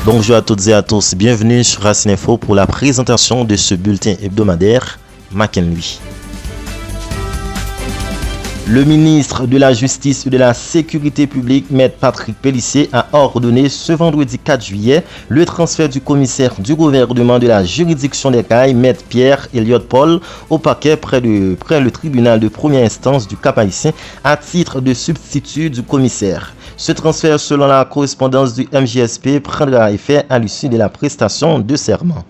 Bonjour à toutes et à tous, bienvenue sur Racine Info pour la présentation de ce bulletin hebdomadaire Macken-Lui. Le ministre de la Justice et de la Sécurité publique, M. Patrick Pellissier, a ordonné ce vendredi 4 juillet le transfert du commissaire du gouvernement de la juridiction des Cayes, M. Pierre Elliott Paul, au parquet près le tribunal de première instance du Cap-Haïtien à titre de substitut du commissaire. Ce transfert, selon la correspondance du MJSP, prendra effet à l'issue de la prestation de serment.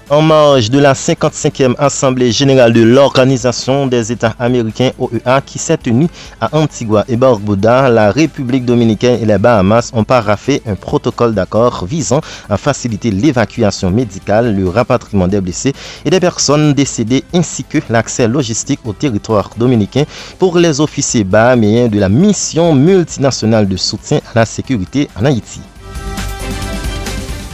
En marge de la 55e Assemblée générale de l'Organisation des États américains OEA qui s'est tenue à Antigua et Barbuda, la République dominicaine et les Bahamas ont paraphé un protocole d'accord visant à faciliter l'évacuation médicale, le rapatriement des blessés et des personnes décédées ainsi que l'accès logistique au territoire dominicain pour les officiers bahaméens de la mission multinationale de soutien à la sécurité en Haïti.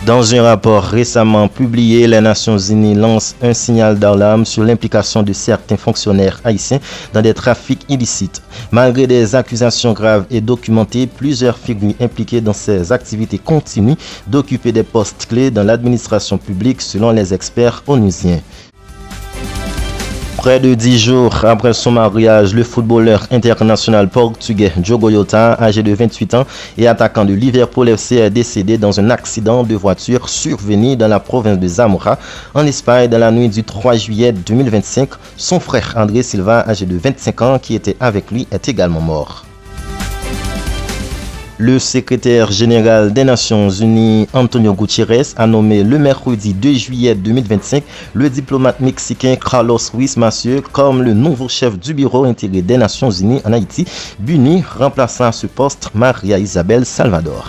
Dans un rapport récemment publié, les Nations Unies lancent un signal d'alarme sur l'implication de certains fonctionnaires haïtiens dans des trafics illicites. Malgré des accusations graves et documentées, plusieurs figures impliquées dans ces activités continuent d'occuper des postes clés dans l'administration publique selon les experts onusiens. Près de 10 jours après son mariage, le footballeur international portugais Diogo Jota, âgé de 28 ans et attaquant de Liverpool FC, est décédé dans un accident de voiture survenu dans la province de Zamora, en Espagne, dans la nuit du 3 juillet 2025. Son frère André Silva, âgé de 25 ans, qui était avec lui, est également mort. Le secrétaire général des Nations Unies, Antonio Guterres, a nommé le mercredi 2 juillet 2025 le diplomate mexicain Carlos Ruiz Massieu comme le nouveau chef du bureau intégré des Nations Unies en Haïti, BUNI, remplaçant à ce poste Maria Isabel Salvador.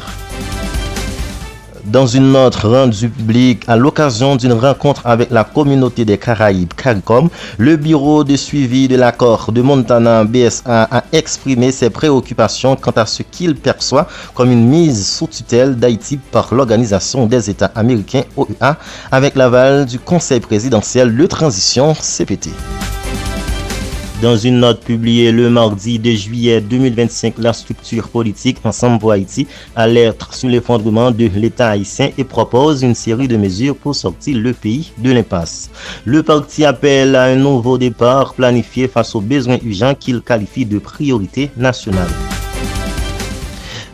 Dans une note rendue publique à l'occasion d'une rencontre avec la communauté des Caraïbes CARICOM, le bureau de suivi de l'accord de Montana BSA a exprimé ses préoccupations quant à ce qu'il perçoit comme une mise sous tutelle d'Haïti par l'Organisation des États américains OEA avec l'aval du Conseil présidentiel de transition CPT. Dans une note publiée le mardi 2 juillet 2025, la structure politique Ensemble pour Haïti alerte sur l'effondrement de l'État haïtien et propose une série de mesures pour sortir le pays de l'impasse. Le parti appelle à un nouveau départ planifié face aux besoins urgents qu'il qualifie de priorité nationale.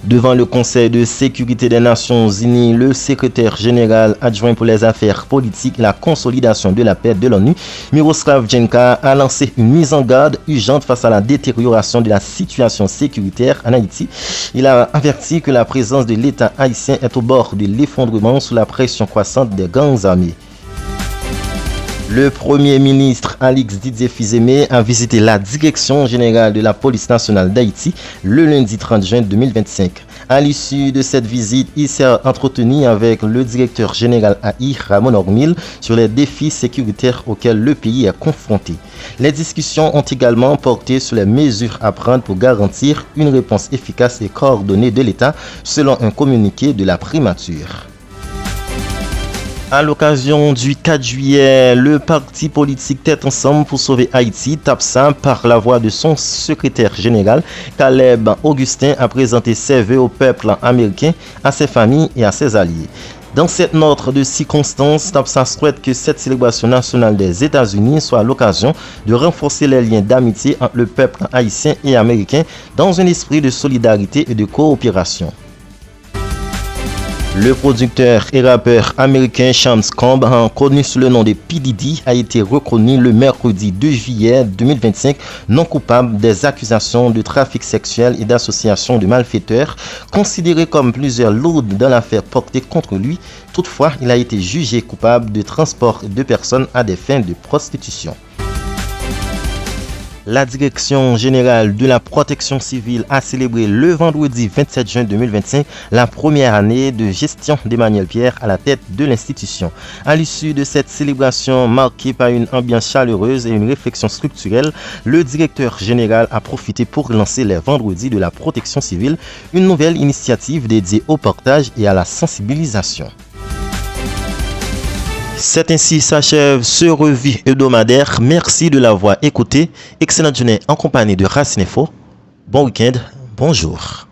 Devant le Conseil de sécurité des Nations Unies, le secrétaire général adjoint pour les affaires politiques et la consolidation de la paix de l'ONU, Miroslav Jenka, a lancé une mise en garde urgente face à la détérioration de la situation sécuritaire en Haïti. Il a averti que la présence de l'État haïtien est au bord de l'effondrement sous la pression croissante des gangs armés. Le Premier ministre Alix Didier Fils-Aimé a visité la Direction générale de la police nationale d'Haïti le lundi 30 juin 2025. À l'issue de cette visite, il s'est entretenu avec le directeur général AI, Ramon Ormil, sur les défis sécuritaires auxquels le pays est confronté. Les discussions ont également porté sur les mesures à prendre pour garantir une réponse efficace et coordonnée de l'État, selon un communiqué de la primature. À l'occasion du 4 juillet, le parti politique Tête Ensemble pour sauver Haïti, TAPSA, par la voix de son secrétaire général, Caleb Augustin, a présenté ses vœux au peuple américain, à ses familles et à ses alliés. Dans cette note de circonstance, TAPSA souhaite que cette célébration nationale des États-Unis soit l'occasion de renforcer les liens d'amitié entre le peuple haïtien et américain dans un esprit de solidarité et de coopération. Le producteur et rappeur américain Shams Combe, connu sous le nom de P. Diddy, a été reconnu le mercredi 2 juillet 2025 non coupable des accusations de trafic sexuel et d'association de malfaiteurs, considérées comme plusieurs lourdes dans l'affaire portée contre lui. Toutefois, il a été jugé coupable de transport de personnes à des fins de prostitution. La Direction générale de la protection civile a célébré le vendredi 27 juin 2025 la première année de gestion d'Emmanuel Pierre à la tête de l'institution. À l'issue de cette célébration marquée par une ambiance chaleureuse et une réflexion structurelle, le directeur général a profité pour lancer les vendredis de la protection civile, une nouvelle initiative dédiée au partage et à la sensibilisation. C'est ainsi s'achève ce revue hebdomadaire. Merci de l'avoir écouté. Excellente journée en compagnie de Racine Info. Bon week-end, bonjour.